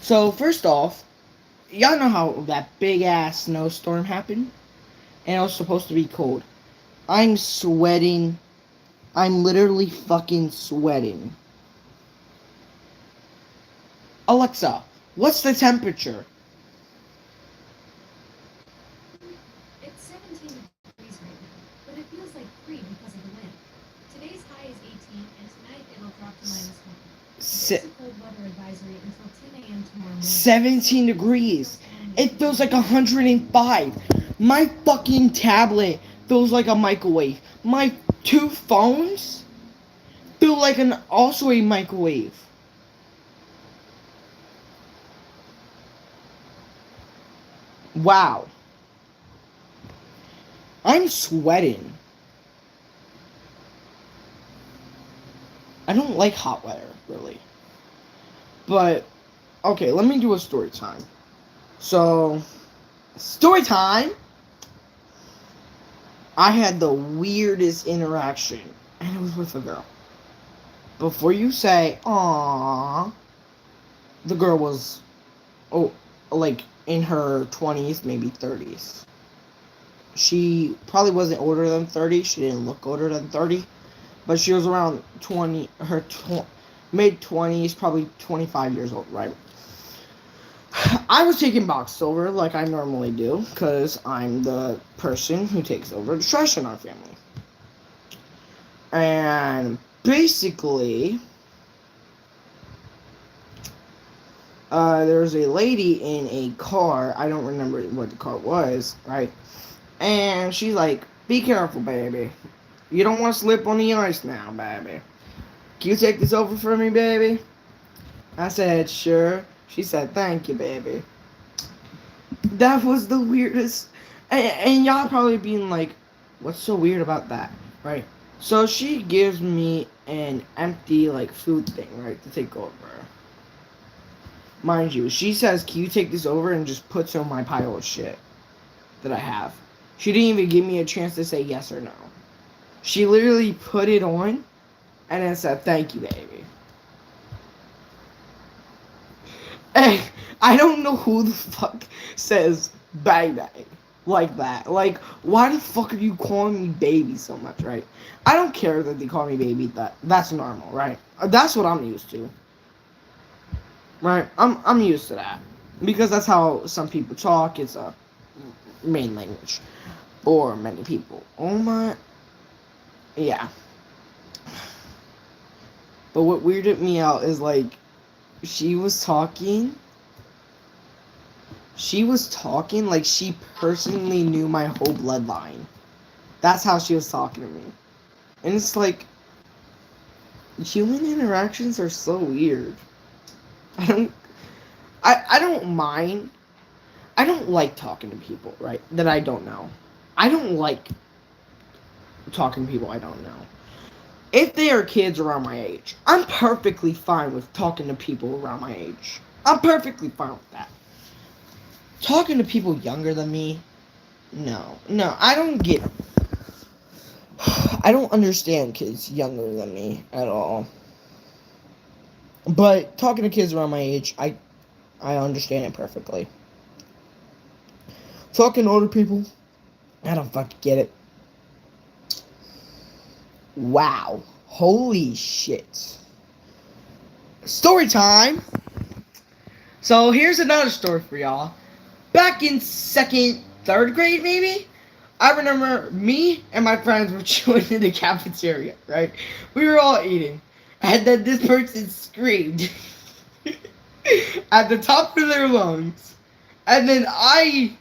So first off, y'all know how that big ass snowstorm happened, and it was supposed to be cold. I'm sweating. I'm literally fucking sweating. Alexa, what's the temperature? It's 17 degrees right now, but it feels like 3 because of the wind. Today's high is 18, and tonight it'll drop to -1. There's a Se- cold weather advisory until 10 a.m. tomorrow morning, so 17 please keep your degrees. family It feels like inside. 105. My fucking tablet feels like a microwave. My two phones feel like an also a microwave. Wow. I'm sweating. I don't like hot weather, really. But, okay, let me do a story time. So, story time! I had the weirdest interaction, and it was with a girl. Before you say, "aww," the girl was, oh, like in her 20s, maybe 30s. She probably wasn't older than 30. She didn't look older than 30, but she was around 20, mid 20s, probably 25 years old, right? I was taking box over like I normally do because I'm the person who takes over the trash in our family. And basically, there was a lady in a car. I don't remember what the car was, right? And she's like, "Be careful, baby. You don't want to slip on the ice now, baby. Can you take this over for me, baby?" I said, "Sure." She said, "Thank you, baby." That was the weirdest. And y'all probably being like, "What's so weird about that?" Right? So she gives me an empty, like, food thing, right, to take over. Mind you, she says, "Can you take this over?" and just puts it on my pile of shit that I have. She didn't even give me a chance to say yes or no. She literally put it on and then said, "Thank you, baby." Hey, I don't know who the fuck says bang bang like that. Like, why the fuck are you calling me baby so much, right? I don't care that they call me baby. That's normal, right? That's what I'm used to, right? I'm used to that because that's how some people talk. It's a main language for many people. Oh my, yeah. But what weirded me out is like she was talking she was talking like she personally knew my whole bloodline. That's how she was talking to me. And it's like, human interactions are so weird. I don't I don't mind. I don't like talking to people, right? That I don't know. I don't like talking to people I don't know. If they are kids around my age, I'm perfectly fine with talking to people around my age. I'm perfectly fine with that. Talking to people younger than me, no. No, I don't get I don't understand kids younger than me at all. But talking to kids around my age, I understand it perfectly. Talking to older people, I don't fucking get it. Wow. Holy shit. Story time. So here's another story for y'all. Back in second, third grade, maybe? I remember me and my friends were chilling in the cafeteria, right? We were all eating. And then this person screamed at the top of their lungs. And then I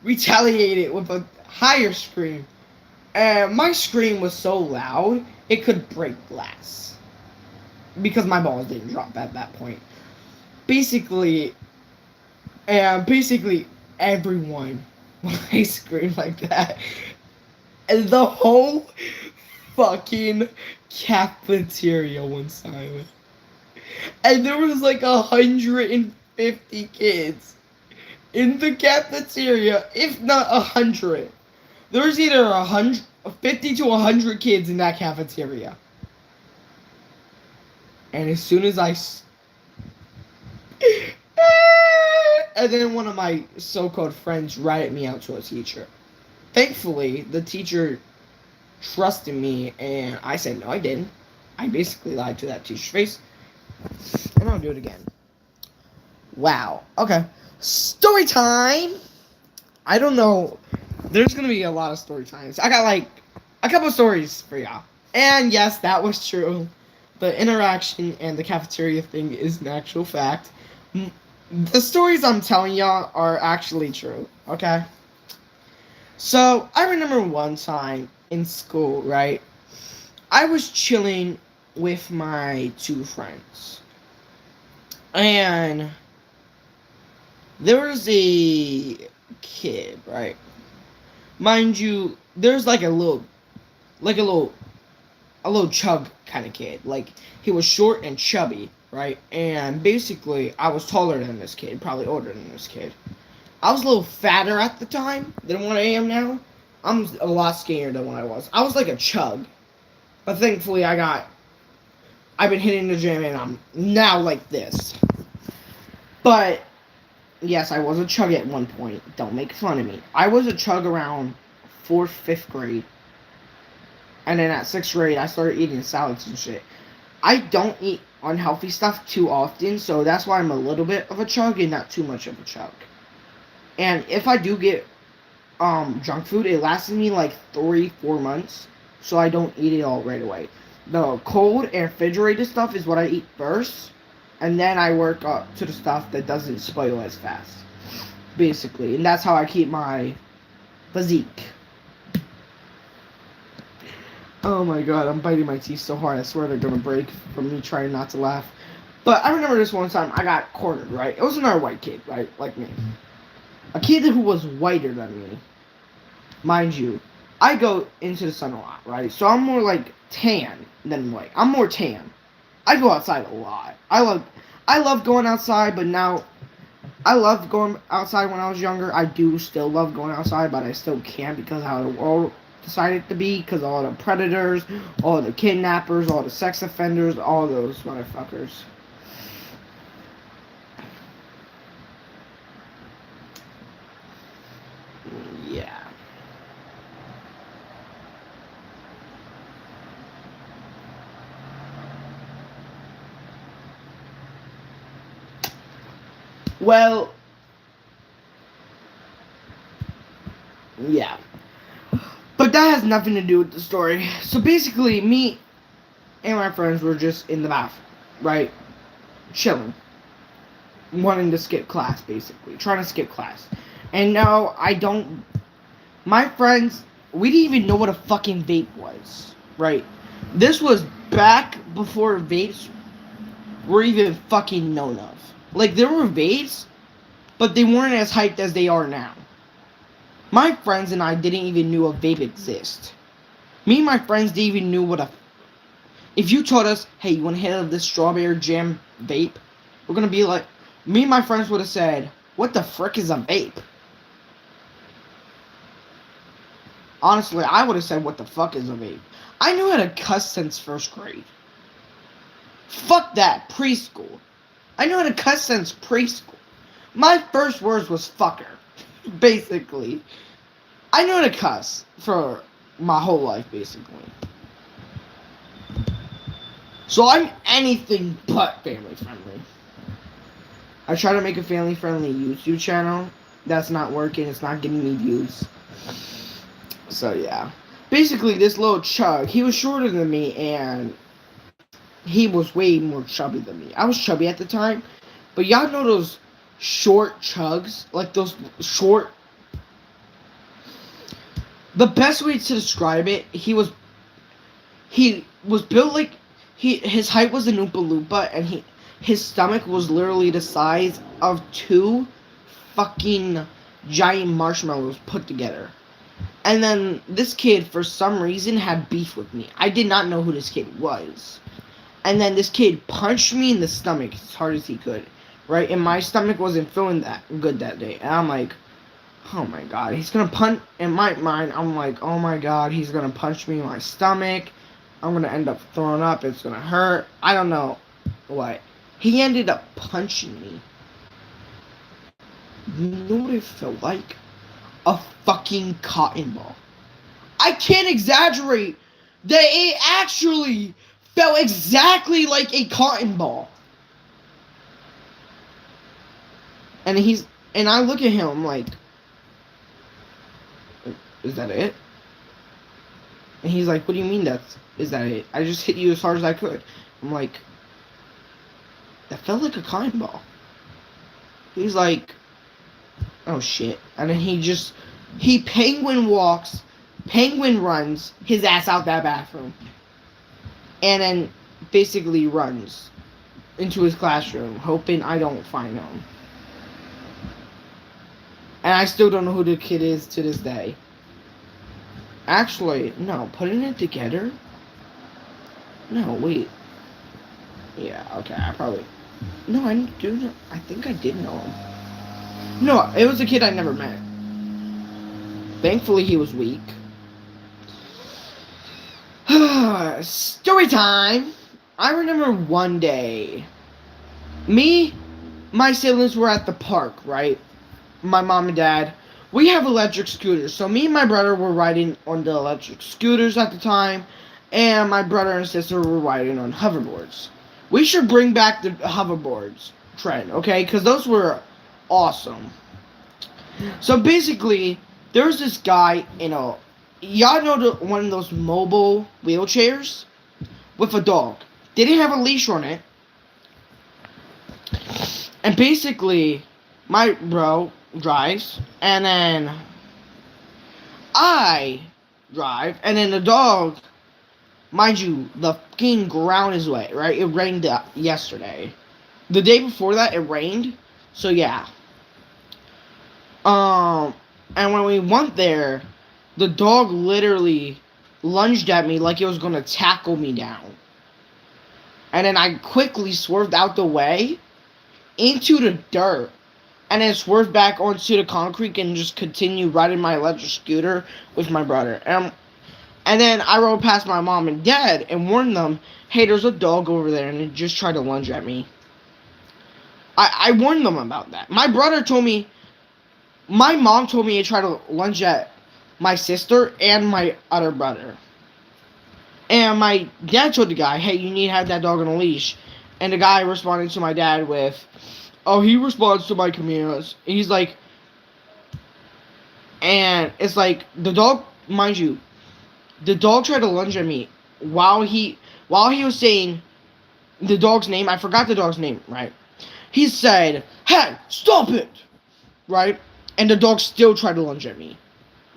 retaliated with a higher scream. And my scream was so loud, it could break glass. Because my balls didn't drop at that point. Basically, and basically everyone, when I screamed like that, and the whole fucking cafeteria went silent. And there was like 150 kids in the cafeteria, if not 100. There was either 50 to 100 kids in that cafeteria. And as soon as I and then one of my so-called friends ratted me out to a teacher. Thankfully, the teacher trusted me, and I said, no, I didn't. I basically lied to that teacher's face, and I'll do it again. Wow. Okay. Story time! I don't know. There's gonna be a lot of story times. I got, like, a couple stories for y'all. And yes, that was true. The interaction and the cafeteria thing is an actual fact. The stories I'm telling y'all are actually true, okay? So, I remember one time in school, right? I was chilling with my two friends. And there was a kid, right? Mind you, there's like a little chub kind of kid. Like, he was short and chubby, right? And basically, I was taller than this kid, probably older than this kid. I was a little fatter at the time than what I am now. I'm a lot skinnier than what I was. I was like a chug. But thankfully, I've been hitting the gym and I'm now like this. But, yes, I was a chug at one point. Don't make fun of me. I was a chug around 4th, 5th grade. And then at 6th grade, I started eating salads and shit. I don't eat unhealthy stuff too often, so that's why I'm a little bit of a chug and not too much of a chug. And if I do get junk food, it lasts me like 3-4 months, so I don't eat it all right away. The cold and refrigerated stuff is what I eat first, and then I work up to the stuff that doesn't spoil as fast, basically. And that's how I keep my physique. Oh my god, I'm biting my teeth so hard, I swear they're gonna break from me trying not to laugh. But I remember this one time, I got cornered, right? It was another white kid, right? Like me. A kid who was whiter than me. Mind you, I go into the sun a lot, right? So I'm more like tan than white. I'm more tan. I go outside a lot. I love going outside, but now I loved going outside when I was younger. I do still love going outside, but I still can't because of how the world decided to be, because all the predators, all the kidnappers, all the sex offenders, all those motherfuckers. Yeah. Well, yeah. But that has nothing to do with the story. So basically, me and my friends were just in the bathroom, right? Chilling. Wanting to skip class, basically. Trying to skip class. And now, my friends, we didn't even know what a fucking vape was, right? This was back before vapes were even fucking known of. Like, there were vapes, but they weren't as hyped as they are now. My friends and I didn't even know a vape exist. Me and my friends didn't even know what a... If you told us, hey, you want to hit this strawberry jam vape? We're going to be like... Me and my friends would have said, what the frick is a vape? Honestly, I would have said, what the fuck is a vape? I knew how to cuss since 1st grade. Fuck that, preschool. I knew how to cuss since preschool. My first words was fucker, basically. I knew how to cuss for my whole life, basically. So I'm anything but family friendly. I try to make a family friendly YouTube channel. That's not working. It's not getting me views. So yeah. Basically, this little chug, he was shorter than me and he was way more chubby than me. I was chubby at the time. But y'all know those short chugs? Like those short... The best way to describe it, he was built like... His height was an Oompa Loompa, and his stomach was literally the size of 2 fucking giant marshmallows put together. And then this kid, for some reason, had beef with me. I did not know who this kid was. And then this kid punched me in the stomach as hard as he could. Right? And my stomach wasn't feeling that good that day. And I'm like, oh my god, he's gonna punch... In my mind, I'm like, oh my god, he's gonna punch me in my stomach. I'm gonna end up throwing up. It's gonna hurt. I don't know what. He ended up punching me. You know what it felt like? A fucking cotton ball. I can't exaggerate that it actually felt exactly like a cotton ball. And I look at him, I'm like, is that it? And he's like, what do you mean is that it? I just hit you as hard as I could. I'm like, that felt like a cotton ball. He's like, oh shit. And then he penguin walks, penguin runs his ass out that bathroom. And then basically runs into his classroom, hoping I don't find him. And I still don't know who the kid is to this day. Actually, no, putting it together? No, wait. Yeah, okay, I probably... No, I think I did know him. No, it was a kid I never met. Thankfully, he was weak. Story time! I remember one day, my siblings were at the park, right? My mom and dad. We have electric scooters, so me and my brother were riding on the electric scooters at the time, and my brother and sister were riding on hoverboards. We should bring back the hoverboards trend, okay? Because those were awesome. So basically, there's this guy in y'all know one of those mobile wheelchairs with a dog. They didn't have a leash on it. And basically, my bro drives, and then I drive, and then the dog, mind you, the fucking ground is wet, right? It rained yesterday. The day before that, it rained, so yeah. And when we went there, the dog literally lunged at me like it was gonna tackle me down. And then I quickly swerved out the way into the dirt. And then swerved back onto the concrete and just continued riding my electric scooter with my brother. And then I rode past my mom and dad and warned them, hey, there's a dog over there and it just tried to lunge at me. I warned them about that. My mom told me it tried to lunge at my sister and my other brother. And my dad told the guy, hey, you need to have that dog on a leash. And the guy responded to my dad with, oh, he responds to my commands. He's like, and it's like, the dog, mind you, the dog tried to lunge at me while he was saying the dog's name. I forgot the dog's name, right? He said, hey, stop it, right? And the dog still tried to lunge at me.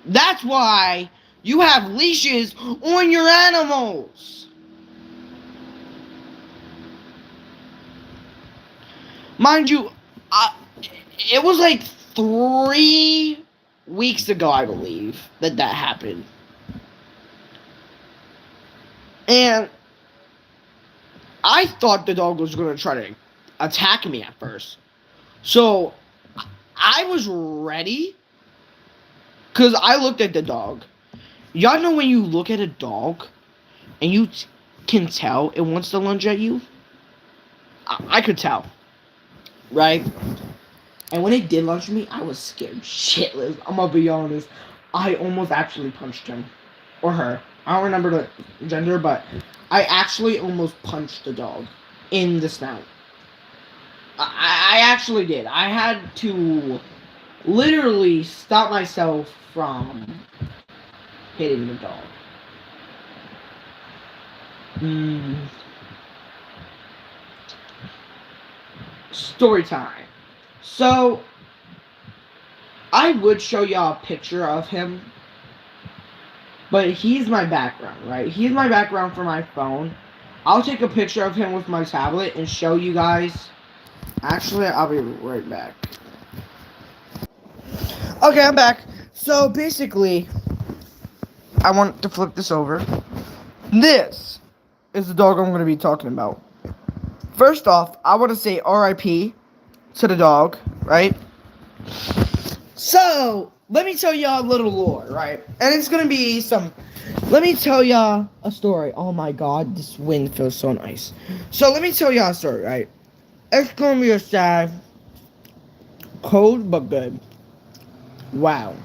That's why you have leashes on your animals. Mind you, it was like 3 weeks ago, I believe, that happened. And I thought the dog was going to try to attack me at first. So I was ready. Because I looked at the dog. Y'all know when you look at a dog and you can tell it wants to lunge at you? I could tell. Right? And when it did lunge at me, I was scared shitless. I'm gonna be honest. I almost actually punched him. Or her. I don't remember the gender, but I actually almost punched the dog in the snout. I actually did. I had to literally stop myself from hitting the dog. Story time. So, I would show y'all a picture of him, but he's my background, right? He's my background for my phone. I'll take a picture of him with my tablet and show you guys. Actually, I'll be right back. Okay, I'm back. So, basically, I want to flip this over. This is the dog I'm going to be talking about. First off, I want to say RIP to the dog, right? So, let me tell y'all a little lore, right? And it's going to be let me tell y'all a story. Oh my god, this wind feels so nice. So, let me tell y'all a story, right? It's going to be a sad Cold but good. Wow.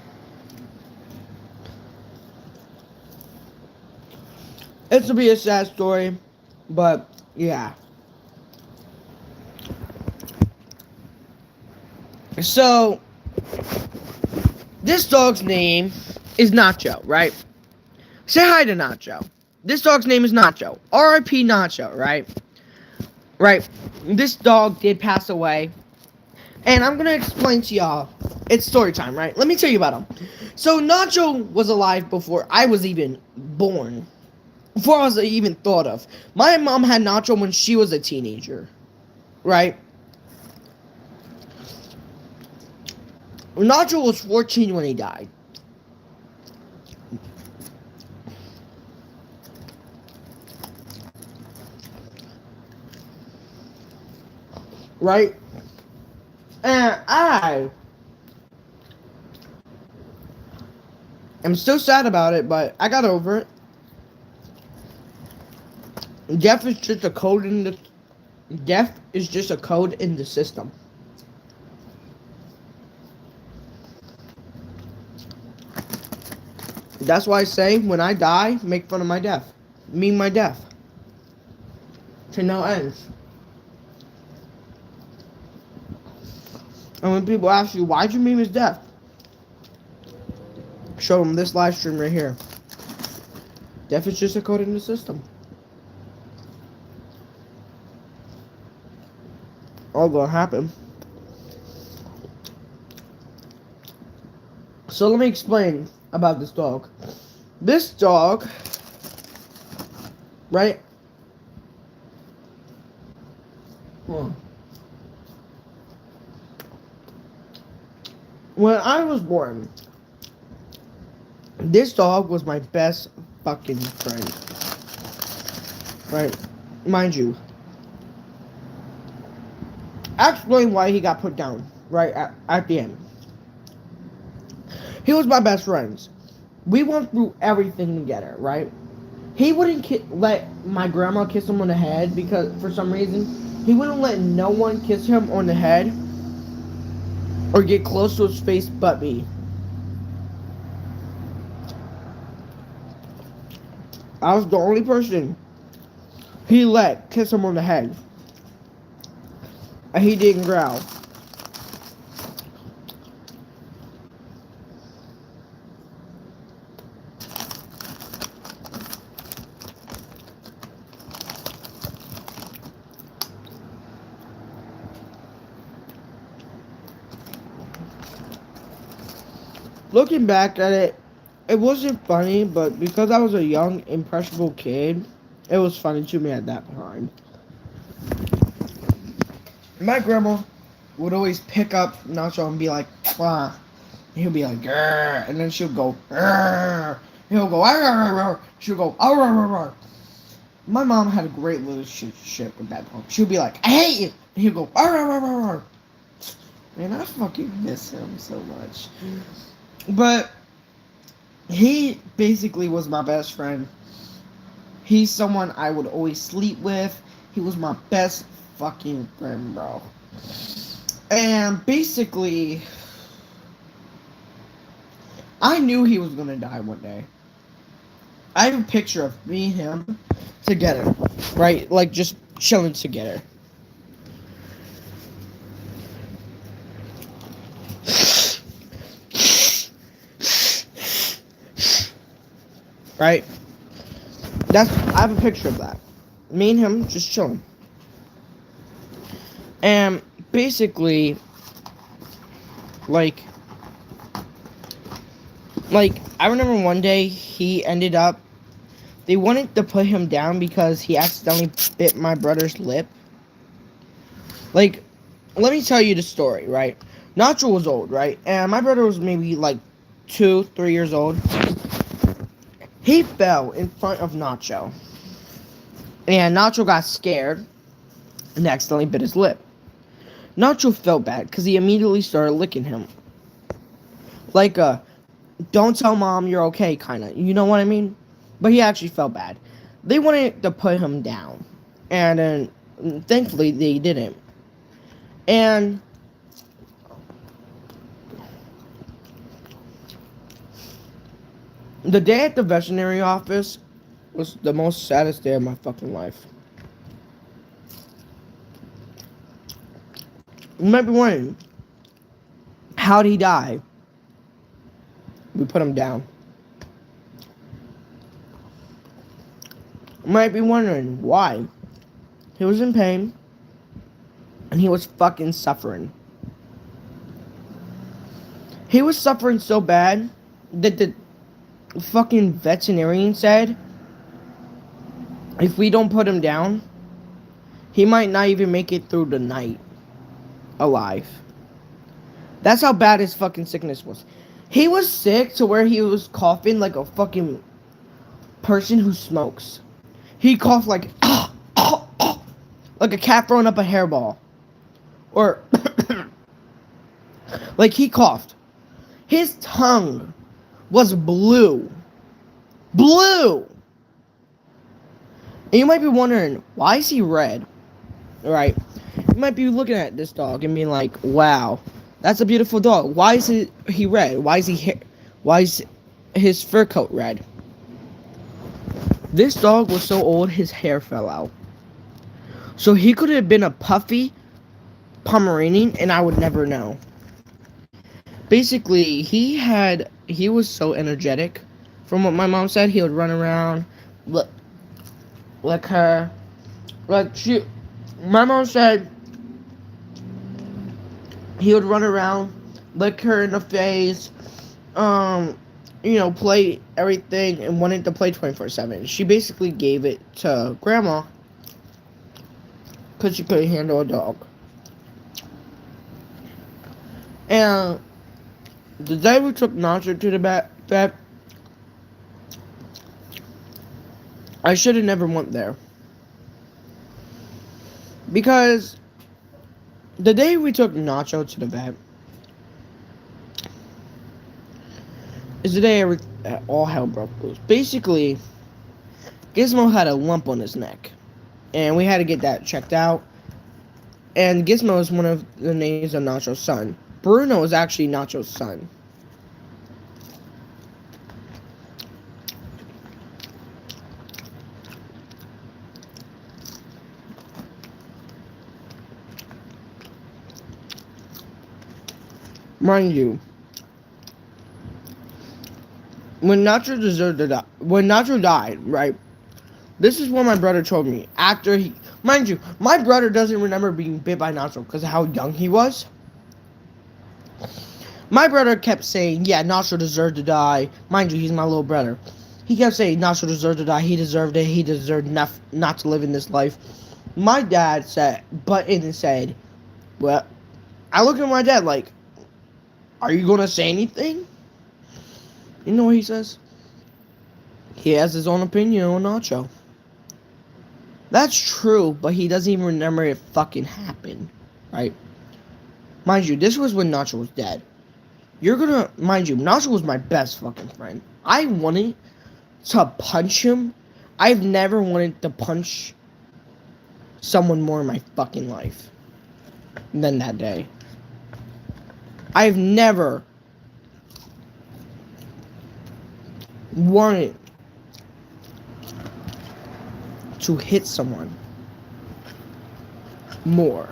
It's to be a sad story, but yeah. So, this dog's name is Nacho, right? Say hi to Nacho. This dog's name is Nacho. R.I.P. Nacho, right? Right. This dog did pass away. And I'm going to explain to y'all. It's story time, right? Let me tell you about him. So, Nacho was alive before I was even born. Before I was even thought of. My mom had Nacho when she was a teenager. Right? Nacho was 14 when he died. Right? And I am still sad about it, but I got over it. Death is just a code in the death is just a code in the system. That's why I say when I die, make fun of my death. Meme my death. To no ends. And when people ask you, why'd you meme his death? Show them this live stream right here. Death is just a code in the system. All gonna happen. So let me explain about this dog. This dog, right? When I was born, this dog was my best fucking friend. Right? Mind you. I'll explain why he got put down, right, at the end. He was my best friend. We went through everything together, right? He wouldn't let my grandma kiss him on the head because, for some reason, he wouldn't let no one kiss him on the head or get close to his face but me. I was the only person he let kiss him on the head. And he didn't growl. Looking back at it, it wasn't funny, but because I was a young, impressionable kid, it was funny to me at that time. My grandma would always pick up Nacho and be like, ah. He'll be like, grrr, and then she'll go, grrr. He'll go, arr. She'll go, arr. My mom had a great relationship with that dog. She'll be like, I hate you. And he'll go, arr. Man, I fucking miss him so much. But he basically was my best friend. He's someone I would always sleep with. He was my best fucking friend, bro. And basically, I knew he was gonna die one day. I have a picture of me and him together, right? Like just chilling together. Right? I have a picture of that. Me and him just chilling. And basically, like, I remember one day they wanted to put him down because he accidentally bit my brother's lip. Like, let me tell you the story, right? Nacho was old, right? And my brother was maybe like 2-3 years old. He fell in front of Nacho. And Nacho got scared and accidentally bit his lip. Nacho felt bad because he immediately started licking him. Like a, don't tell mom you're okay kind of. You know what I mean? But he actually felt bad. They wanted to put him down. And then, thankfully, they didn't. And The day at the veterinary office was the most saddest day of my fucking life. You might be wondering, how'd he die? We put him down. You might be wondering why. He was in pain, and he was fucking suffering. He was suffering so bad that the fucking veterinarian said if we don't put him down, he might not even make it through the night alive. That's how bad his fucking sickness was. He was sick to where he was coughing like a fucking person who smokes. He coughed like like a cat throwing up a hairball. Or like he coughed. His tongue was blue. Blue! And you might be wondering, why is he red? Right? You might be looking at this dog and being like, wow, that's a beautiful dog. Why is he red? Why is his fur coat red? This dog was so old his hair fell out. So he could have been a puffy Pomeranian and I would never know. Basically, he was so energetic. From what my mom said, he would run around, my mom said he would run around, lick her in the face, play everything and wanted to play 24/7. She basically gave it to grandma because she couldn't handle a dog. And the day we took Nacho to the vet, I should have never went there. Because the day we took Nacho to the vet is the day all hell broke loose. Basically, Gizmo had a lump on his neck. And we had to get that checked out. And Gizmo is one of the names of Nacho's son. Bruno is actually Nacho's son. Mind you, when Nacho died, right? This is what my brother told me after mind you, my brother doesn't remember being bit by Nacho because of how young he was. My brother kept saying, yeah, Nacho deserved to die. Mind you, he's my little brother. He kept saying Nacho deserved to die. He deserved it. He deserved not to live in this life. My dad said, well, I looked at my dad like, are you going to say anything? You know what he says? He has his own opinion on Nacho. That's true, but he doesn't even remember it fucking happened. Right? Mind you, this was when Nacho was dead. Mind you, Nacho was my best fucking friend. I wanted to punch him. I've never wanted to punch someone more in my fucking life than that day. I've never wanted to hit someone more.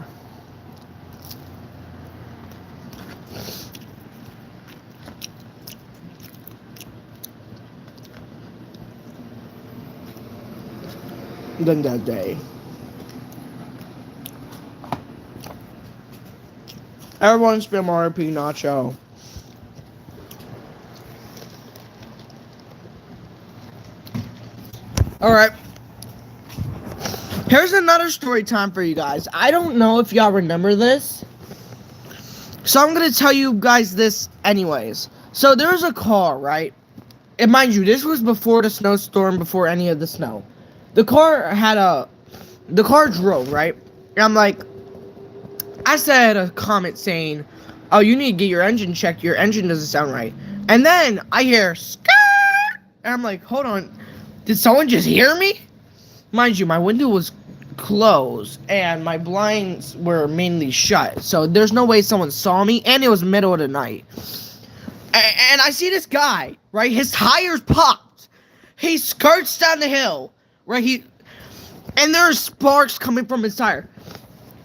Than that day. Everyone spam RP Nacho. Alright. Here's another story time for you guys. I don't know if y'all remember this. So I'm going to tell you guys this anyways. So there was a car, right? And mind you, this was before the snowstorm, before any of the snow. The car drove, right? And I'm like, I said a comment saying, oh, you need to get your engine checked. Your engine doesn't sound right. And then I hear, skirt! And I'm like, hold on. Did someone just hear me? Mind you, my window was closed. And my blinds were mainly shut. So there's no way someone saw me. And it was middle of the night. And I see this guy, right? His tires popped. He skirts down the hill, right? And there's sparks coming from his tire.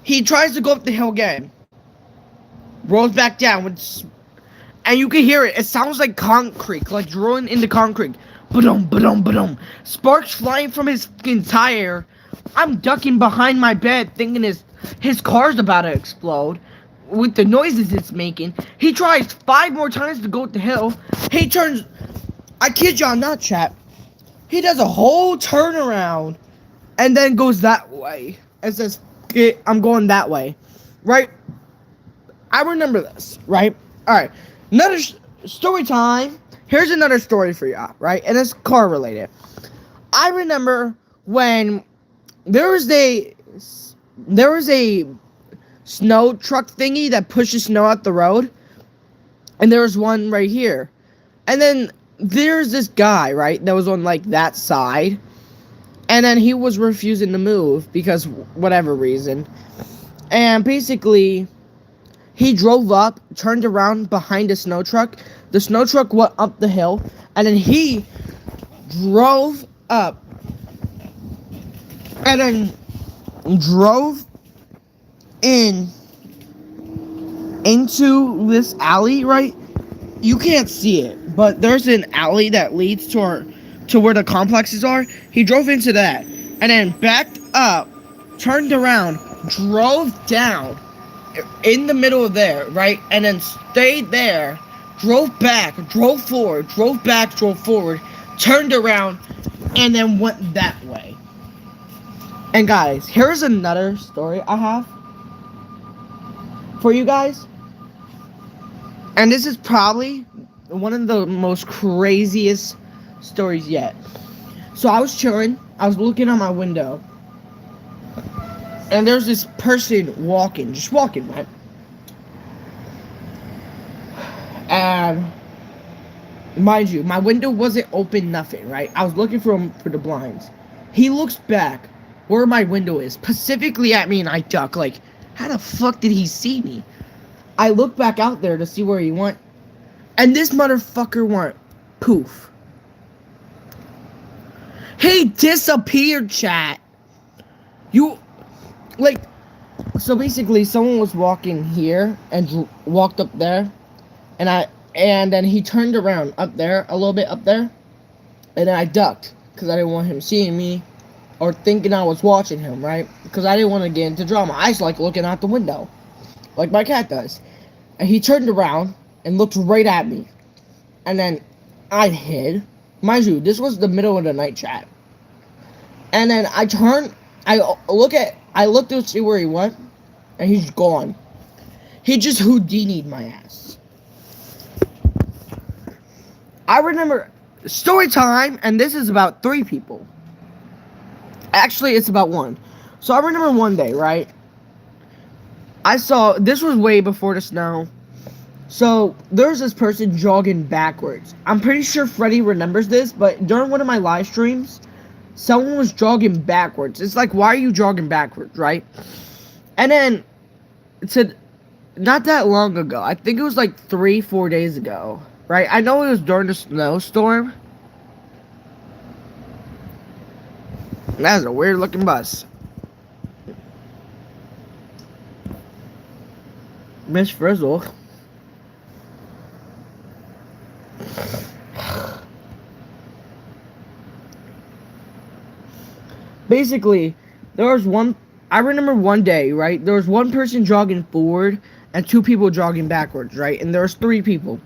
He tries to go up the hill again. Rolls back down, and you can hear it. It sounds like concrete, like drilling into concrete. Ba-dum, ba-dum, ba-dum. Sparks flying from his fucking tire. I'm ducking behind my bed, thinking his car's about to explode. With the noises it's making. He tries 5 more times to go up the hill. He turns, I kid y'all not, chat. He does a whole turnaround and then goes that way and says, I'm going that way. Right? I remember this, right? Alright. Another story time. Here's another story for y'all, right? And it's car related. I remember when there was a snow truck thingy that pushes snow out the road, and there was one right here, and then there's this guy, right, that was on like that side, and then he was refusing to move because whatever reason, and basically he drove up, turned around behind a snow truck. The snow truck went up the hill, and then he drove up and then drove into this alley, right? You can't see it, but there's an alley that leads to where the complexes are. He drove into that and then backed up, turned around, drove down in the middle of there, right? And then stayed there, drove back, drove forward, drove back, drove forward, turned around, and then went that way. And guys, here's another story I have for you guys. And this is probably one of the most craziest stories yet. So I was chilling. I was looking out my window. And there's this person walking. Just walking, right? And mind you, my window wasn't open, nothing, right? I was looking for him for the blinds. He looks back where my window is, specifically at me, and I duck. Like, how the fuck did he see me? I look back out there to see where he went, and this motherfucker went poof. He disappeared, chat. So basically, someone was walking here and walked up there, and then he turned around up there, a little bit up there, and then I ducked because I didn't want him seeing me or thinking I was watching him, right? Because I didn't want to get into drama. I just like looking out the window, like my cat does. And he turned around and looked right at me, and then I hid. Mind you, this was the middle of the night, chat. And then I turned. I looked to see where he went, and he's gone. He just Houdini'd my ass. I remember story time, and this is about 3 people. Actually, it's about 1. So I remember one day, right? This was way before the snow. So there's this person jogging backwards. I'm pretty sure Freddy remembers this, but during one of my live streams, someone was jogging backwards. It's like, why are you jogging backwards, right? And then it said, not that long ago, I think it was like 3-4 days ago, right? I know it was during the snowstorm. That's a weird looking bus. Miss Frizzle. Basically, I remember one day, right? There was one person jogging forward and 2 people jogging backwards, right? And there was 3 people.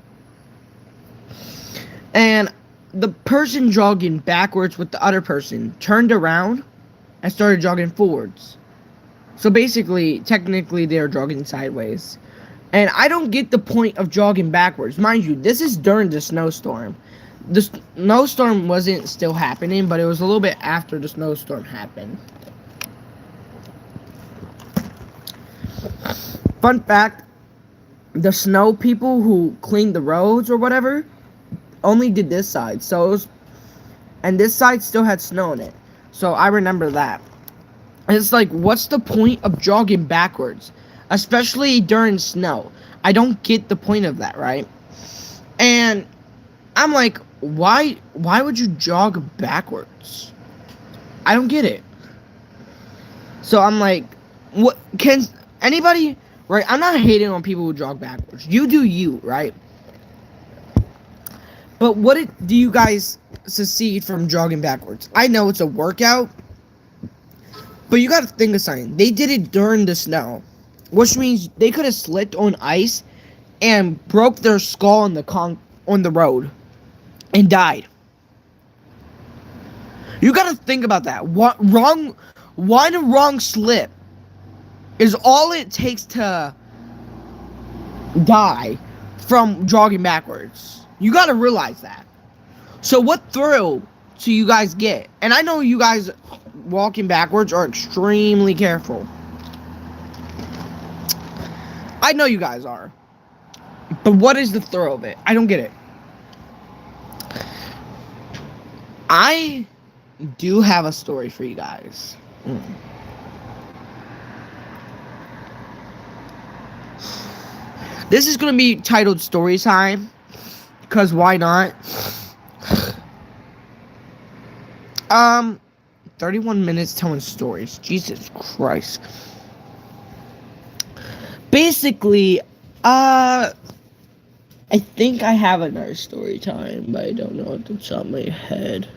And the person jogging backwards with the other person turned around and started jogging forwards. So basically, technically, they're jogging sideways. And I don't get the point of jogging backwards. Mind you, this is during the snowstorm. The snowstorm wasn't still happening, but it was a little bit after the snowstorm happened. Fun fact, the snow people who cleaned the roads or whatever only did this side. And this side still had snow in it. So I remember that. And it's like, what's the point of jogging backwards? Especially during snow. I don't get the point of that, right? And I'm like, why would you jog backwards? I don't get it. So I'm like, what can anybody, right? I'm not hating on people who jog backwards. You do you, right? But do you guys succeed from jogging backwards? I know it's a workout, but you got to think of something. They did it during the snow, which means they could have slipped on ice and broke their skull on the road and died. You got to think about that. One wrong slip is all it takes to die from jogging backwards. You got to realize that. So what thrill do you guys get? And I know you guys walking backwards are extremely careful. I know you guys are. But what is the thrill of it? I don't get it. I do have a story for you guys. This is going to be titled Story Time. Because why not? 31 minutes telling stories. Jesus Christ. Basically, I think I have another story time, but I don't know at the top of my head.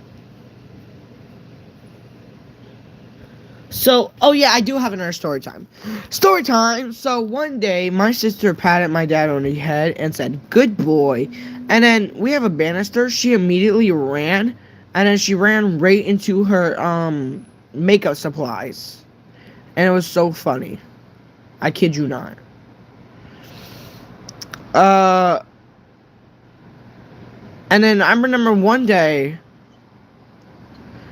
So, oh yeah, I do have another story time. Story time! So one day, my sister patted my dad on the head and said, "Good boy." And then we have a banister. She immediately ran, and then she ran right into her makeup supplies. And it was so funny. I kid you not. And then I remember one day,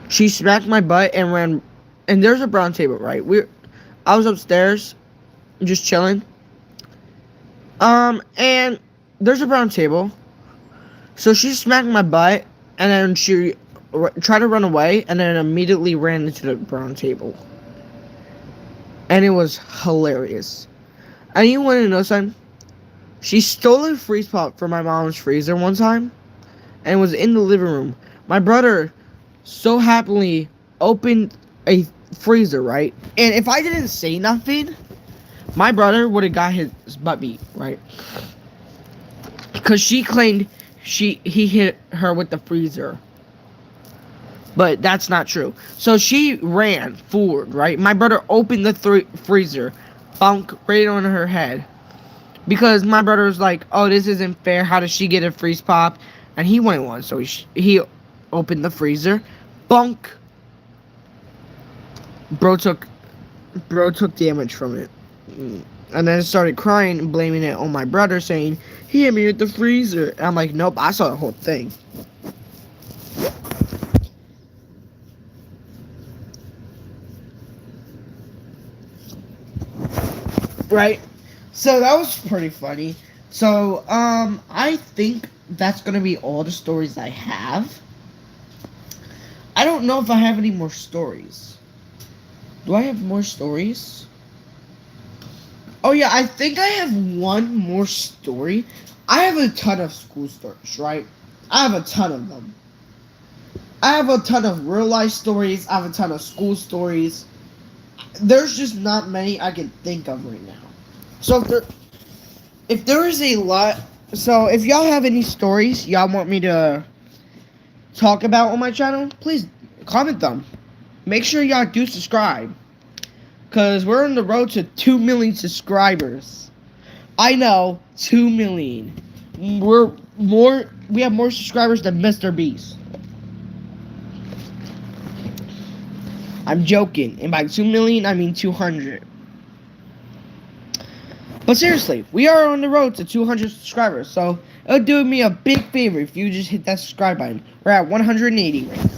she smacked my butt and ran. And there's a brown table, right? I was upstairs, just chilling. And there's a brown table. So she smacked my butt, and then she tried to run away, and then immediately ran into the brown table. And it was hilarious. And you want to know something? She stole a freeze pop from my mom's freezer one time, and was in the living room. My brother so happily opened a freezer, right? And if I didn't say nothing, my brother would have got his butt beat, right? Because she claimed he hit her with the freezer. But that's not true. So she ran forward, right? My brother opened the freezer, bunk right on her head. Because my brother was like, "Oh, this isn't fair. How does she get a freeze pop?" And he wanted one, so he opened the freezer, bunk. Bro took damage from it. And then started crying and blaming it on my brother, saying, "He hit me with the freezer." And I'm like, "Nope, I saw the whole thing." Right? So that was pretty funny. So, I think that's gonna be all the stories I have. I don't know if I have any more stories. Do I have more stories? Oh yeah, I think I have one more story. I have a ton of school stories, right? I have a ton of them. I have a ton of real life stories. I have a ton of school stories. There's just not many I can think of right now. So if there is a lot, so if y'all have any stories y'all want me to talk about on my channel, please comment them. Make sure y'all do subscribe. Because we're on the road to 2 million subscribers. I know, 2 million. We have more subscribers than Mr. Beast. I'm joking. And by 2 million, I mean 200. But seriously, we are on the road to 200 subscribers. So, it would do me a big favor if you just hit that subscribe button. We're at 180 right now.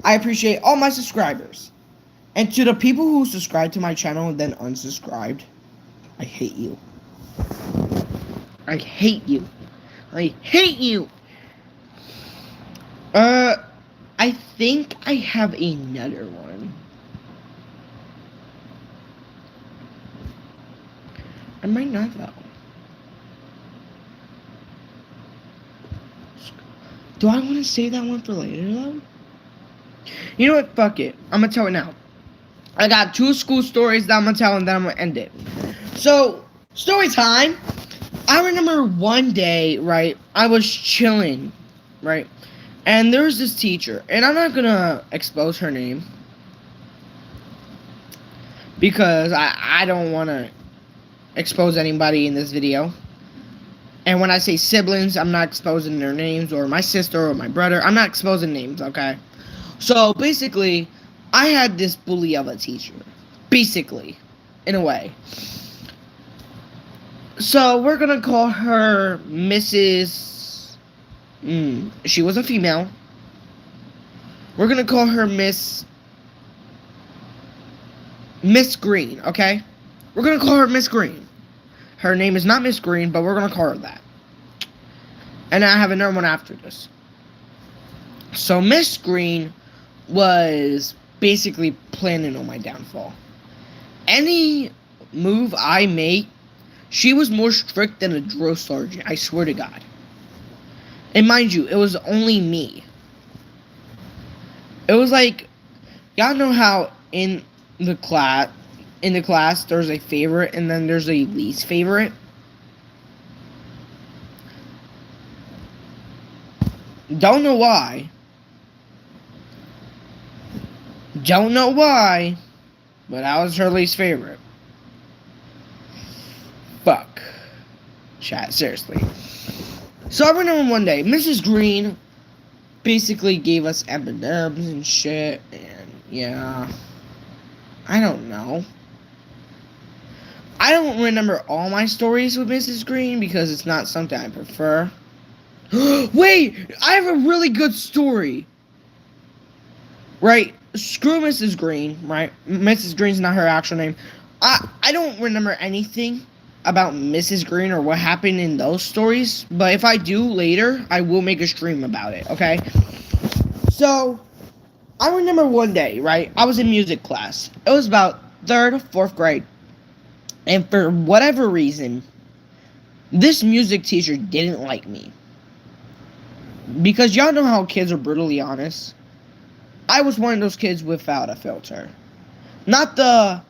I appreciate all my subscribers. And to the people who subscribe to my channel and then unsubscribed, I hate you. I hate you. I hate you. I think I have another one. I might not though. Do I want to save that one for later, though? You know what? Fuck it. I'm going to tell it now. I got 2 school stories that I'm going to tell, and then I'm going to end it. So, story time. I remember one day, right, I was chilling, right, and there was this teacher, and I'm not going to expose her name, because I don't want to expose anybody in this video. And when I say siblings, I'm not exposing their names, or my sister, or my brother. I'm not exposing names, okay? So, basically, I had this bully of a teacher. Basically, in a way. So, we're gonna call her Mrs. She was a female. We're gonna call her Miss Green, okay? We're gonna call her Miss Green. Her name is not Miss Green, but we're gonna call her that. And I have another one after this. So, Miss Green was basically planning on my downfall. Any move I make, she was more strict than a drill sergeant, I swear to God. And mind you, it was only me. It was like, y'all know how in the class there's a favorite and then there's a least favorite? Don't know why. Don't know why, but I was her least favorite. Fuck. Chat, seriously. So I remember one day, Mrs. Green basically gave us M&Ms and shit, and yeah, I don't know. I don't remember all my stories with Mrs. Green because it's not something I prefer. Wait, I have a really good story. Right, screw Mrs. Green, right? Mrs. Green's not her actual name. I don't remember anything about Mrs. Green or what happened in those stories, but if I do later, I will make a stream about it, okay? So, I remember one day, right? I was in music class. It was about 3rd or 4th grade. And for whatever reason, this music teacher didn't like me. Because y'all know how kids are brutally honest. I was one of those kids without a filter. Not the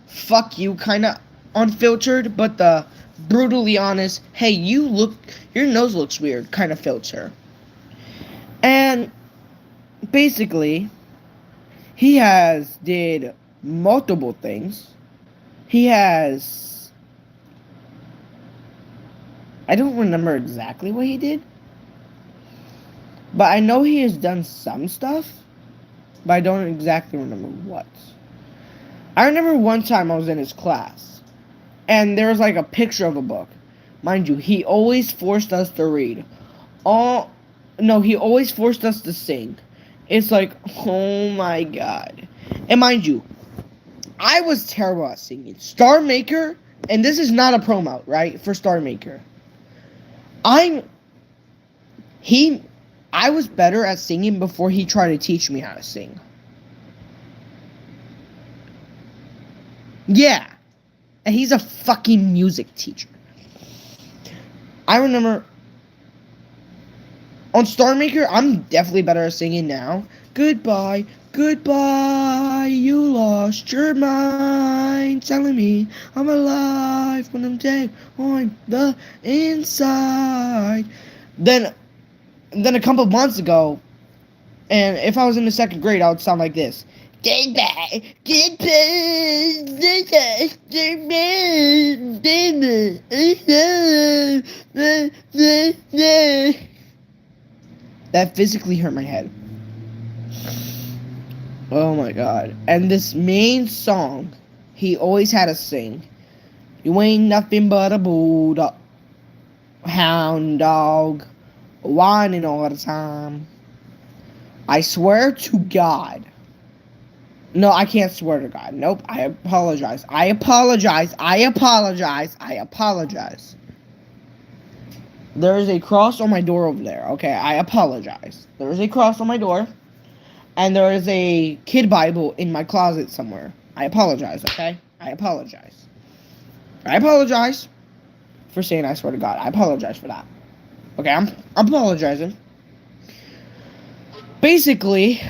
fuck you kind of unfiltered, but the brutally honest, hey, your nose looks weird kind of filter. And basically, he did multiple things. I don't remember exactly what he did, but I know he has done some stuff, but I don't exactly remember what. I remember one time I was in his class, and there was like a picture of a book. Mind you, he always forced us to read. He always forced us to sing. It's like, oh my God. And mind you, I was terrible at singing. Star Maker, and this is not a promo, right, for Star Maker. I was better at singing before he tried to teach me how to sing. Yeah. And he's a fucking music teacher. I remember on Star Maker, I'm definitely better at singing now. Goodbye, goodbye, you lost your mind, telling me I'm alive when I'm dead on the inside. Then a couple of months ago, and if I was in the 2nd grade, I would sound like this. Goodbye, that physically hurt my head. Oh my God. And this main song, he always had to sing. You ain't nothing but a bulldog, hound dog, whining all the time. I swear to God. No, I can't swear to God. Nope, I apologize. I apologize. There is a cross on my door over there. Okay, I apologize. There is a cross on my door. And there is a kid Bible in my closet somewhere. I apologize, okay? I apologize. I apologize for saying I swear to God. I apologize for that. Okay, I'm apologizing. Basically,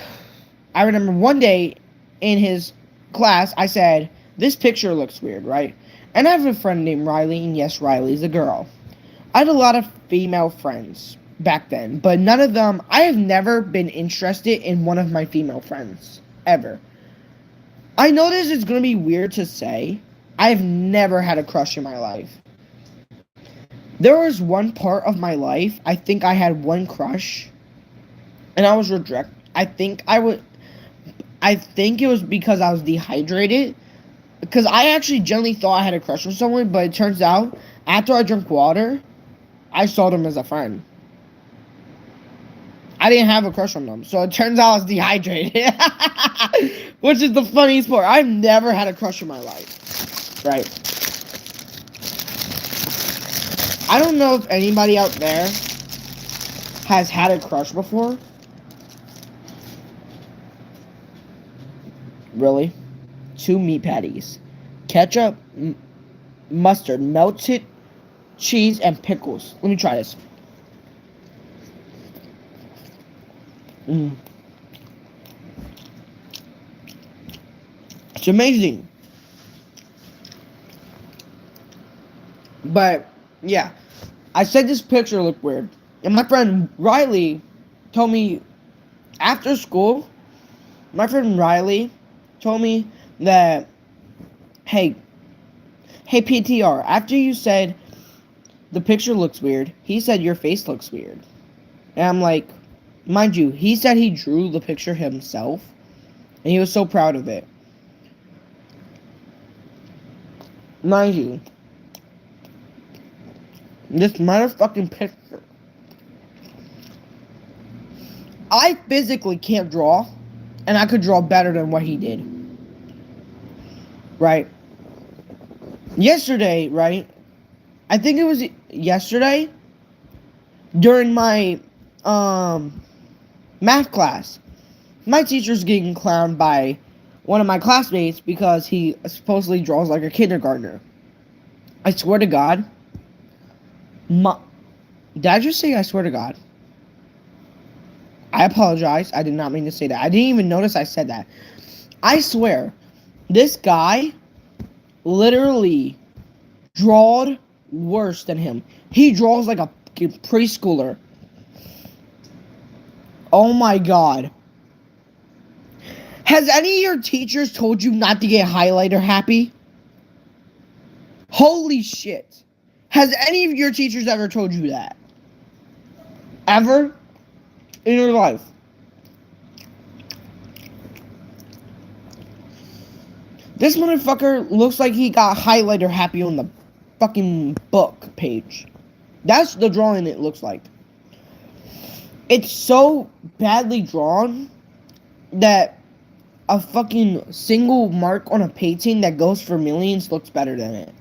I remember one day in his class, I said, "This picture looks weird, right?" And I have a friend named Riley, and yes, Riley's a girl. I had a lot of female friends back then, but none of them, I have never been interested in one of my female friends, ever. I know this is going to be weird to say. I've never had a crush in my life. There was one part of my life, I think I had one crush, and I was rejected. I think it was because I was dehydrated. Because I actually genuinely thought I had a crush on someone, but it turns out, after I drank water, I saw them as a friend. I didn't have a crush on them, so it turns out I was dehydrated. Which is the funniest part. I've never had a crush in my life. Right. I don't know if anybody out there has had a crush before. Really? 2 meat patties. Ketchup, mustard, melted cheese, and pickles. Let me try this. It's amazing. But, yeah. I said this picture looked weird. And my friend Riley told me after school, that, hey PTR, after you said the picture looks weird, he said your face looks weird. And I'm like, mind you, he said he drew the picture himself, and he was so proud of it. Mind you, this motherfucking picture, I physically can't draw, and I could draw better than what he did. Right? Yesterday, right? I think it was yesterday, during my math class, my teacher's getting clowned by one of my classmates because he supposedly draws like a kindergartner. I swear to God. Did I just say I swear to God? I apologize. I did not mean to say that. I didn't even notice I said that. I swear, this guy literally drawed worse than him. He draws like a preschooler. Oh my God. Has any of your teachers told you not to get highlighter happy? Holy shit. Has any of your teachers ever told you that? Ever? In your life? This motherfucker looks like he got highlighter happy on the fucking book page. That's the drawing it looks like. It's so badly drawn that a fucking single mark on a painting that goes for millions looks better than it.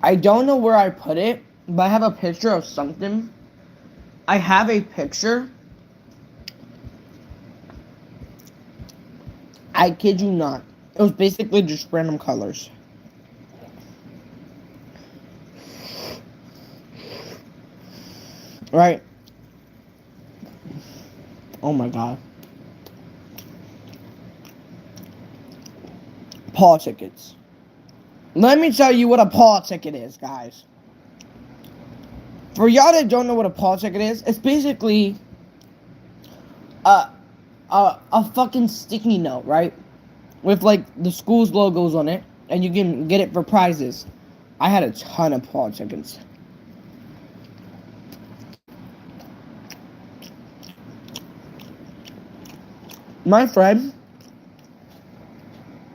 I don't know where I put it, but I have a picture of something. I have a picture. I kid you not. It was basically just random colors. Right? Oh my God. Paw tickets. Let me tell you what a paw ticket is, guys. For y'all that don't know what a paw ticket is, it's basically a fucking sticky note, right? With like the school's logos on it, and you can get it for prizes. I had a ton of paw tickets. My friend,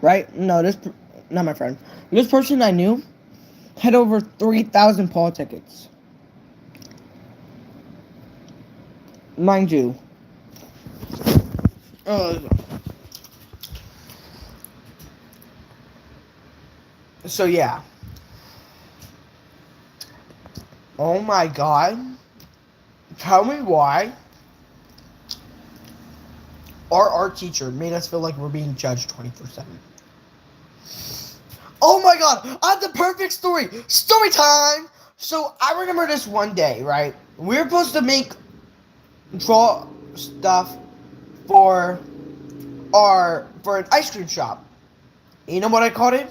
right? No, not my friend. This person I knew had over 3,000 paw tickets. Mind you. So yeah. Oh my God. Tell me why our art teacher made us feel like we're being judged 24/7. Oh my god, I have the perfect story. Story time. So I remember this one day, right? We were supposed to draw stuff for for an ice cream shop. You know what I called it?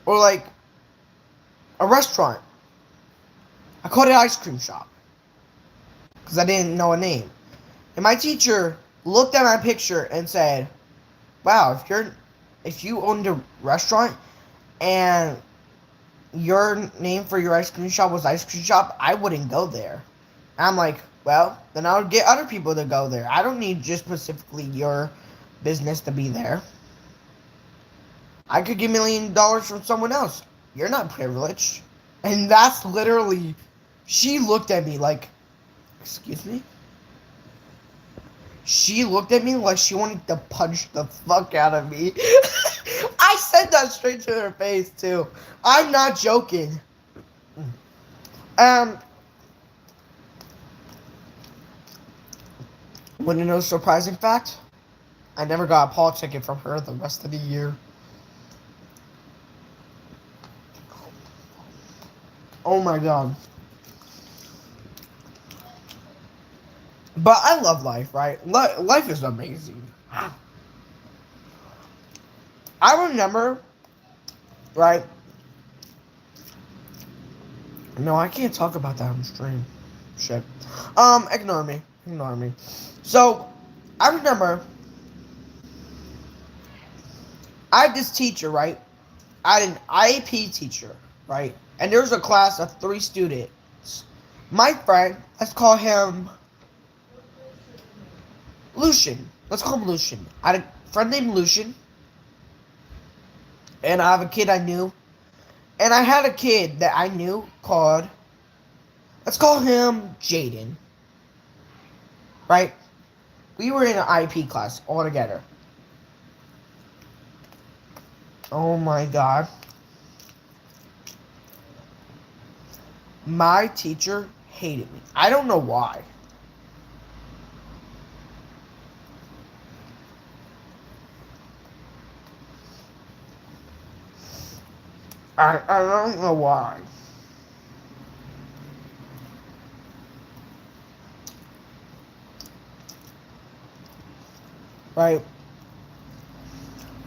Or like a restaurant. I called it ice cream shop because I didn't know a name. And my teacher looked at my picture and said, "Wow, if you owned a restaurant and your name for your ice cream shop was ice cream shop, I wouldn't go there." And I'm like, "Well, then I would get other people to go there. I don't need just specifically your business to be there. I could get $1,000,000 from someone else. You're not privileged." And that's literally, she looked at me like, "Excuse me?" She looked at me like she wanted to punch the fuck out of me. I said that straight to her face too. I'm not joking. Want to know a surprising fact? I never got a Paul ticket from her the rest of the year. Oh my god. But I love life, right? Life is amazing. I remember, right? No, I can't talk about that on stream. Shit. Ignore me. Ignore me. So, I remember, I had this teacher, right? I had an IEP teacher, right? And there was a class of 3 students. My friend, let's call him Lucian. Let's call him Lucian. I had a friend named Lucian. And I have a kid I knew. And I had a kid that I knew called, let's call him Jaden. Right? We were in an IEP class all together. Oh my god. My teacher hated me. I don't know why. I don't know why. Right?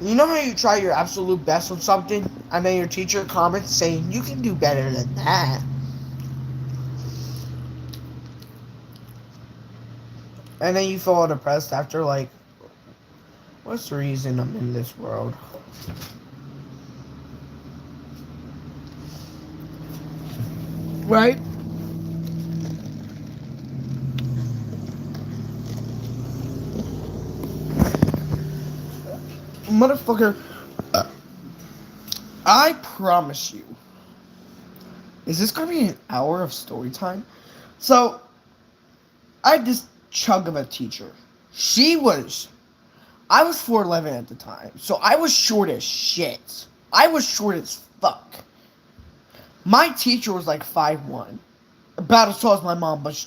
You know how you try your absolute best with something, and then your teacher comments saying, "You can do better than that." And then you feel all depressed after, like, what's the reason I'm in this world? Right? Motherfucker, I promise you. Is this gonna be an hour of story time? So, I had this chug of a teacher. I was 4'11" at the time, so I was short as shit. I was short as fuck. My teacher was like 5'1", about as tall as my mom, but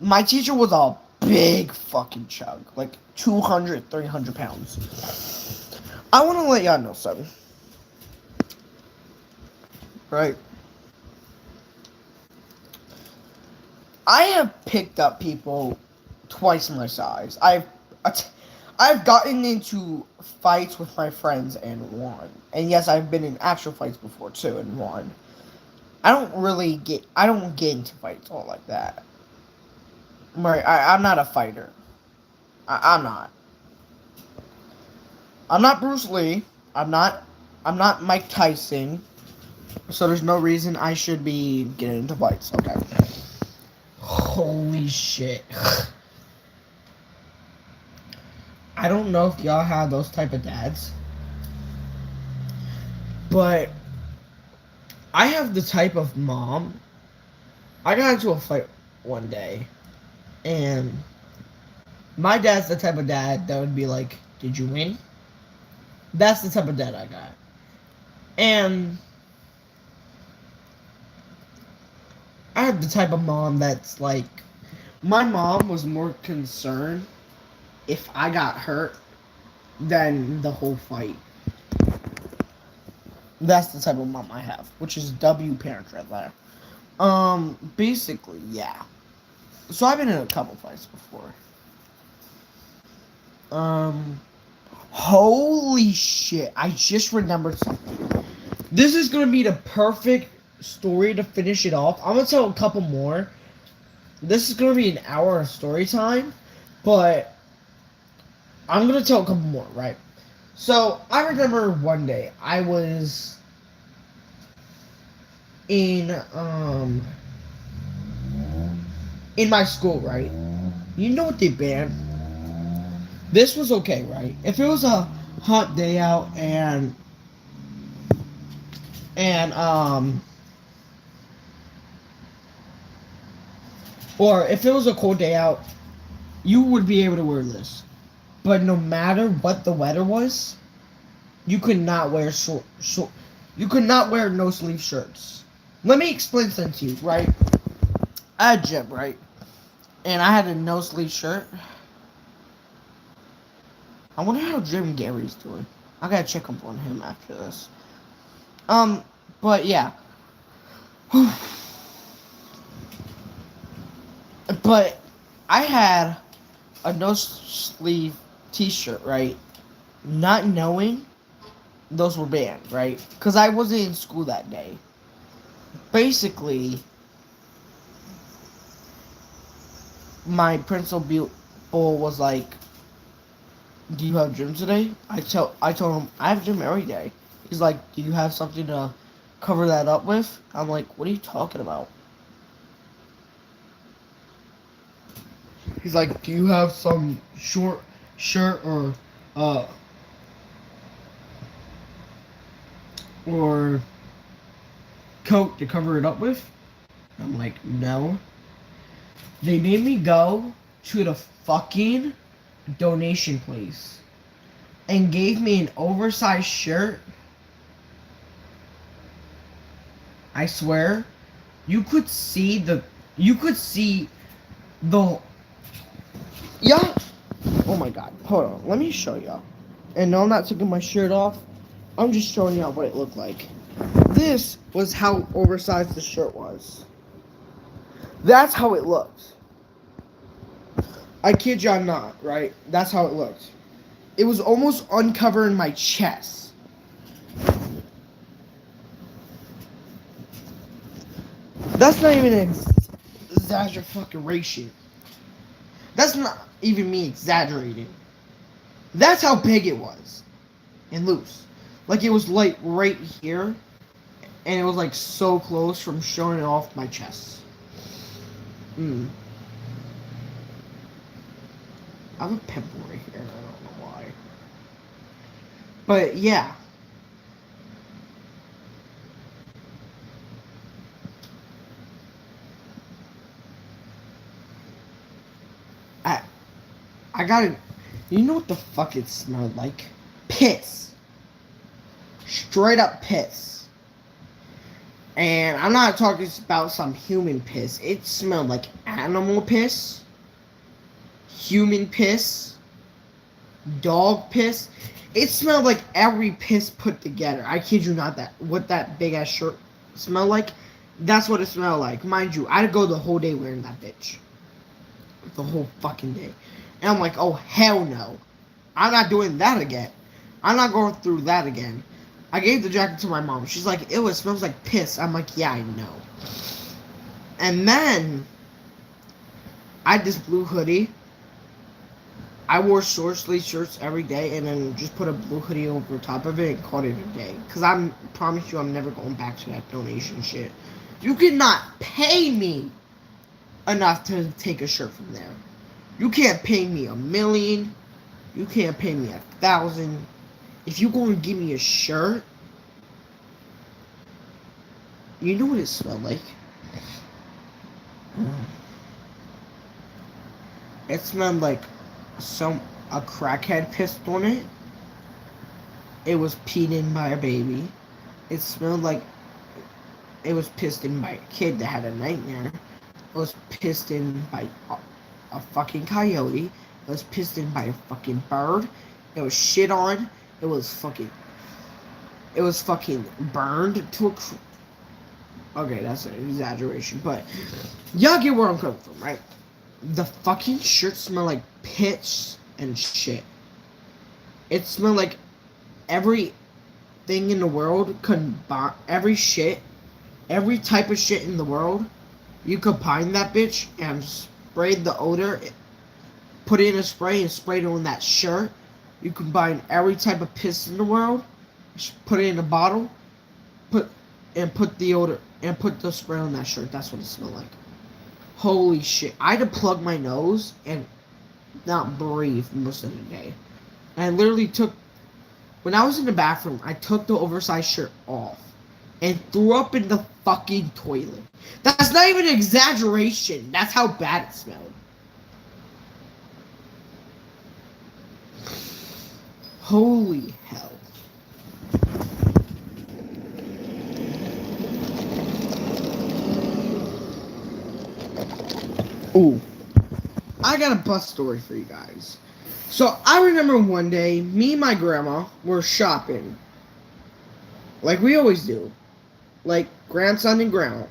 my teacher was a big fucking chug, like 200, 300 pounds. I want to let y'all know something. Right? I have picked up people twice my size. I've gotten into fights with my friends and won. And yes, I've been in actual fights before too and won. I don't get into fights all like that. Right, I'm not a fighter. I'm not. I'm not Bruce Lee. I'm not Mike Tyson. So there's no reason I should be getting into fights. Okay. Holy shit. I don't know if y'all have those type of dads. But I have the type of mom. I got into a fight one day. And my dad's the type of dad that would be like, "Did you win?" That's the type of dad I got. And I have the type of mom that's like, my mom was more concerned if I got hurt than the whole fight. That's the type of mom I have, which is W parents right there. Basically, yeah. So I've been in a couple fights before. Um, Holy shit! I just remembered something. This is gonna be the perfect story to finish it off. I'm gonna tell a couple more. This is gonna be an hour of story time, but I'm gonna tell a couple more, right? So I remember one day I was in in my school, right? You know what they banned? This was okay, right? If it was a hot day out and or if it was a cold day out, you would be able to wear this. But no matter what the weather was, you could not wear short you could not wear no sleeve shirts. Let me explain something to you, right? I had gym, right? And I had a no sleeve shirt. I wonder how Jim Gary's doing. I gotta check up on him after this. But yeah. But I had a no sleeve t-shirt, right? Not knowing those were banned, right? Because I wasn't in school that day. Basically, my principal was like, "Do you have gym today?" I told him I have gym every day. He's like, "Do you have something to cover that up with?" I'm like, "What are you talking about?" He's like, "Do you have some short shirt uh or coat to cover it up with?" I'm like, "No." They made me go to the fucking donation place and gave me an oversized shirt. I swear, you could see the the yeah. Oh my god. Hold on. Let me show y'all. And no, I'm not taking my shirt off. I'm just showing y'all what it looked like. This was how oversized the shirt was. That's how it looked. I kid y'all not, right? That's how it looked. It was almost uncovering my chest. That's not even an exaggeration. That's not even me exaggerating. That's how big it was. And loose. Like it was like right here. And it was like so close from showing it off my chest. I have a pimple right here. I don't know why. But yeah. I gotta. You know what the fuck it smelled like? Piss. Straight up piss. And I'm not talking about some human piss. It smelled like animal piss, human piss, dog piss. It smelled like every piss put together. I kid you not. That what that big ass shirt smelled like. That's what it smelled like. Mind you, I'd go the whole day wearing that bitch. The whole fucking day. And I'm like, oh hell no. I'm not doing that again. I'm not going through that again. I gave the jacket to my mom. She's like, ew, it smells like piss. I'm like, yeah, I know. And then I had this blue hoodie. I wore short sleeve shirts every day and then just put a blue hoodie over top of it and called it a day. Because I promise you I'm never going back to that donation shit. You cannot pay me enough to take a shirt from there. You can't pay me $1 million. You can't pay me 1,000. If you going to give me a shirt, you know what it smelled like? It smelled like a crackhead pissed on it. It was peed in by a baby. It smelled like it was pissed in by a kid that had a nightmare. It was pissed in by a fucking coyote. It was pissed in by a fucking bird. It was shit on. It was fucking. it was fucking burned to a. Okay, that's an exaggeration, but y'all get where I'm coming from, right? The fucking shirt smelled like pitch and shit. It smelled like everything in the world combined. Every type of shit in the world. You combine that bitch and sprayed the odor, put it in a spray and sprayed it on that shirt. You combine every type of piss in the world, put it in a bottle, put the odor and put the spray on that shirt. That's what it smelled like. Holy shit! I had to plug my nose and not breathe most of the day. I literally when I was in the bathroom, I took the oversized shirt off and threw up in the fucking toilet. That's not even an exaggeration. That's how bad it smelled. Holy hell. Ooh. I got a bus story for you guys. So I remember one day, me and my grandma were shopping. Like we always do. Like grandson and grandma.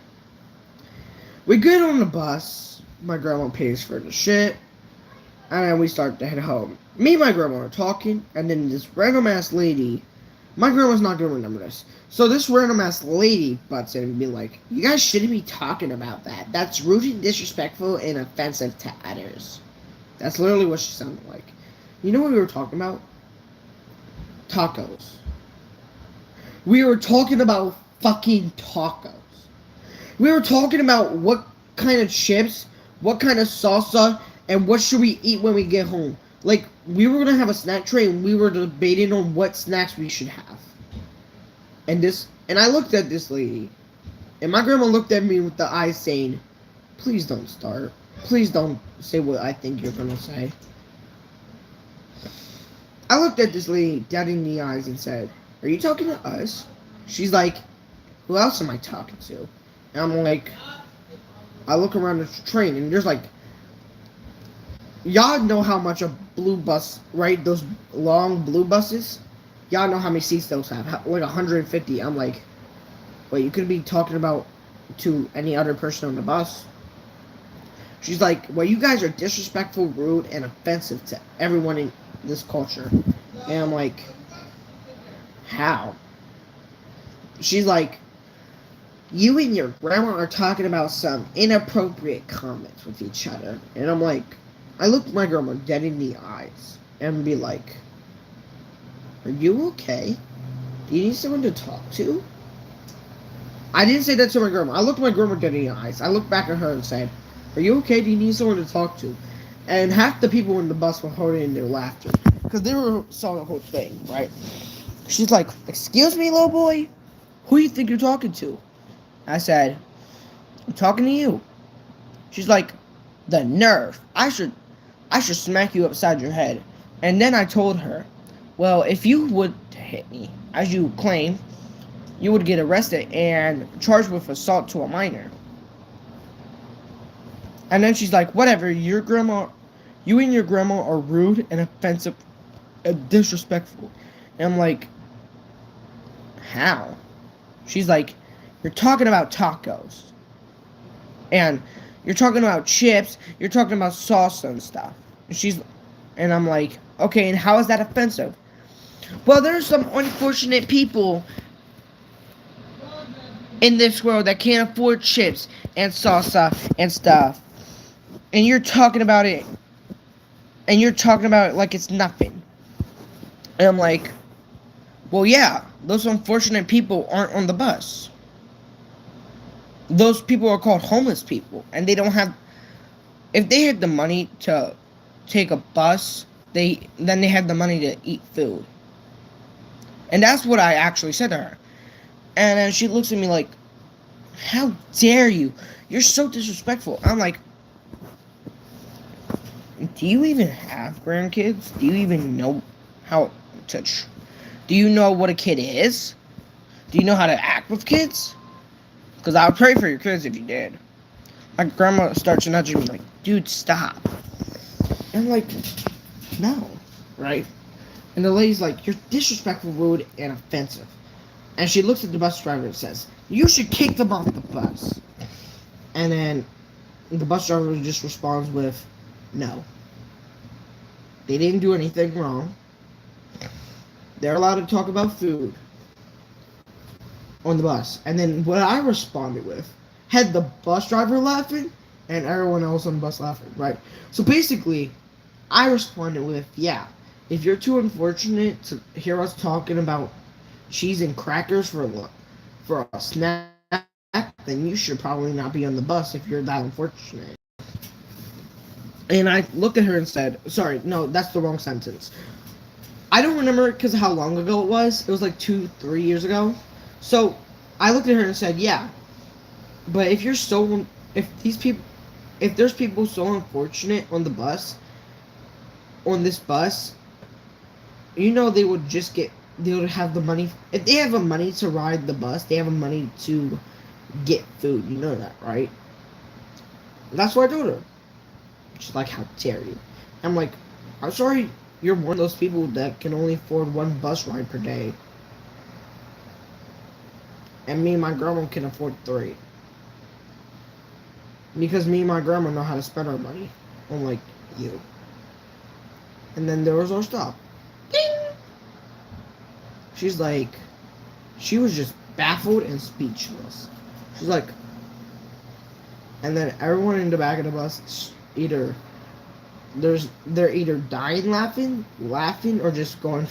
We get on the bus. My grandma pays for the shit. And then we start to head home. Me and my grandma are talking. And then this random ass lady. My grandma's not going to remember this. So this random ass lady butts in and be like, you guys shouldn't be talking about that. That's rude and disrespectful and offensive to others. That's literally what she sounded like. You know what we were talking about? Tacos. We were talking about fucking tacos. We were talking about what kind of chips, what kind of salsa, and what should we eat when we get home. Like, we were gonna have a snack tray and we were debating on what snacks we should have. And I looked at this lady. And my grandma looked at me with the eyes saying, please don't start. Please don't say what I think you're gonna say. I looked at this lady dead in the eyes and said, are you talking to us? She's like, who else am I talking to? And I'm like, I look around the train and there's like, y'all know how much a blue bus, right? Those long blue buses? Y'all know how many seats those have. Like 150. I'm like, wait, you could be talking about to any other person on the bus. She's like, well, you guys are disrespectful, rude, and offensive to everyone in this culture. And I'm like, how? She's like, you and your grandma are talking about some inappropriate comments with each other. And I'm like, I looked my grandma dead in the eyes and be like, are you okay? Do you need someone to talk to? I didn't say that to my grandma. I looked my grandma dead in the eyes. I looked back at her and said, are you okay? Do you need someone to talk to? And half the people in the bus were holding in their laughter. Because they were saw the whole thing, right? She's like, excuse me, little boy? Who do you think you're talking to? I said, I'm talking to you. She's like, the nerve. I should smack you upside your head. And then I told her, well, if you would hit me, as you claim, you would get arrested and charged with assault to a minor. And then she's like, whatever, you and your grandma are rude and offensive and disrespectful. And I'm like, how? She's like, you're talking about tacos. And you're talking about chips. You're talking about salsa and stuff. And I'm like, okay, and how is that offensive? Well, there's some unfortunate people in this world that can't afford chips and salsa and stuff. And you're talking about it. And you're talking about it like it's nothing. And I'm like, well, yeah, those unfortunate people aren't on the bus. Those people are called homeless people. And they don't have... If they had the money to take a bus, then they had the money to eat food. And that's what I actually said to her. And then she looks at me like, how dare you? You're so disrespectful. I'm like, do you even have grandkids? Do you even know how to... Do you know what a kid is? Do you know how to act with kids? Because I would pray for your kids if you did. My grandma starts nudging me like, dude, stop. And I'm like, no. Right? And the lady's like, you're disrespectful, rude, and offensive. And she looks at the bus driver and says, "You should kick them off the bus." And then the bus driver just responds with, "No. They didn't do anything wrong. They're allowed to talk about food on the bus." And then what I responded with had the bus driver laughing and everyone else on the bus laughing, right? So basically, I responded with, "Yeah, if you're too unfortunate to hear us talking about cheese and crackers for a snack, then you should probably not be on the bus if you're that unfortunate." And I looked at her and said, sorry, no, that's the wrong sentence. I don't remember because of how long ago it was. It was like 2-3 years ago. So I looked at her and said, "Yeah, but if there's people so unfortunate on this bus, they would have the money. If they have the money to ride the bus, they have the money to get food. You know that, right?" That's what I told her. She's like, "How dare you?" I'm like, "I'm sorry, you're one of those people that can only afford one bus ride per day. And me and my grandma can afford 3. Because me and my grandma know how to spend our money. Unlike you." And then there was our stop. Ding! She's like, she was just baffled and speechless. She's like, and then everyone in the back of the bus they're either dying laughing, or just going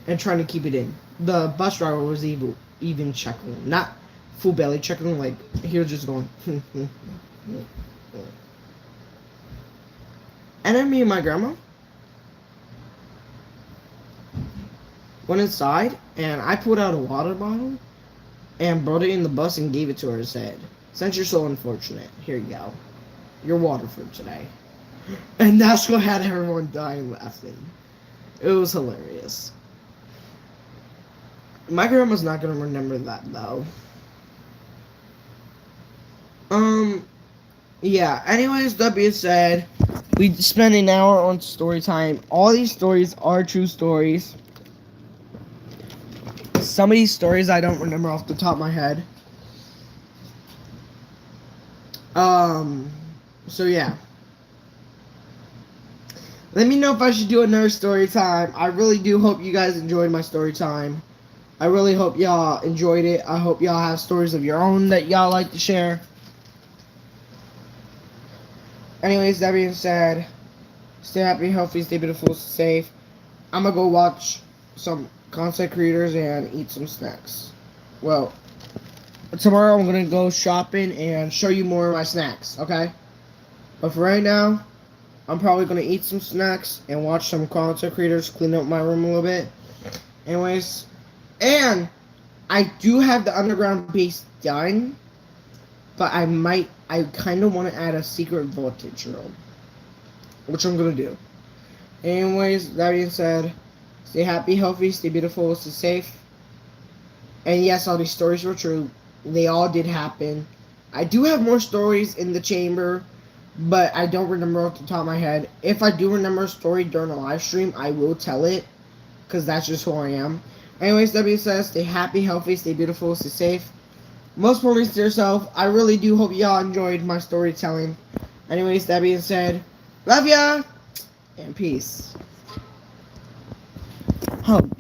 and trying to keep it in. The bus driver was even chuckling, not full belly chuckling, like he was just going. And then me and my grandma went inside, and I pulled out a water bottle and brought it in the bus and gave it to her and said, "Since you're so unfortunate, here you go. Your water for today." And that's what had everyone dying laughing. It was hilarious. My grandma's not gonna remember that though. Yeah, anyways, that being said, we spent an hour on story time. All these stories are true stories. Some of these stories I don't remember off the top of my head. So yeah. Let me know if I should do another story time. I really do hope you guys enjoyed my story time. I really hope y'all enjoyed it. I hope y'all have stories of your own that y'all like to share. Anyways, that being said, stay happy, healthy, stay beautiful, stay safe. I'm gonna go watch some content creators and eat some snacks. Well, tomorrow I'm gonna go shopping and show you more of my snacks, okay? But for right now, I'm probably gonna eat some snacks and watch some content creators, clean up my room a little bit. Anyways, and I do have the underground base done, but I kind of want to add a secret voltage room, which I'm gonna do. Anyways, that being said, stay happy, healthy, stay beautiful, stay safe. And yes, all these stories were true. They all did happen. I do have more stories in the chamber, but I don't remember off the top of my head. If I do remember a story during a live stream, I will tell it, because that's just who I am. Anyways, that being said, stay happy, healthy, stay beautiful, stay safe. Most importantly to yourself. I really do hope y'all enjoyed my storytelling. Anyways, that being said, love ya, and peace. Oh, God.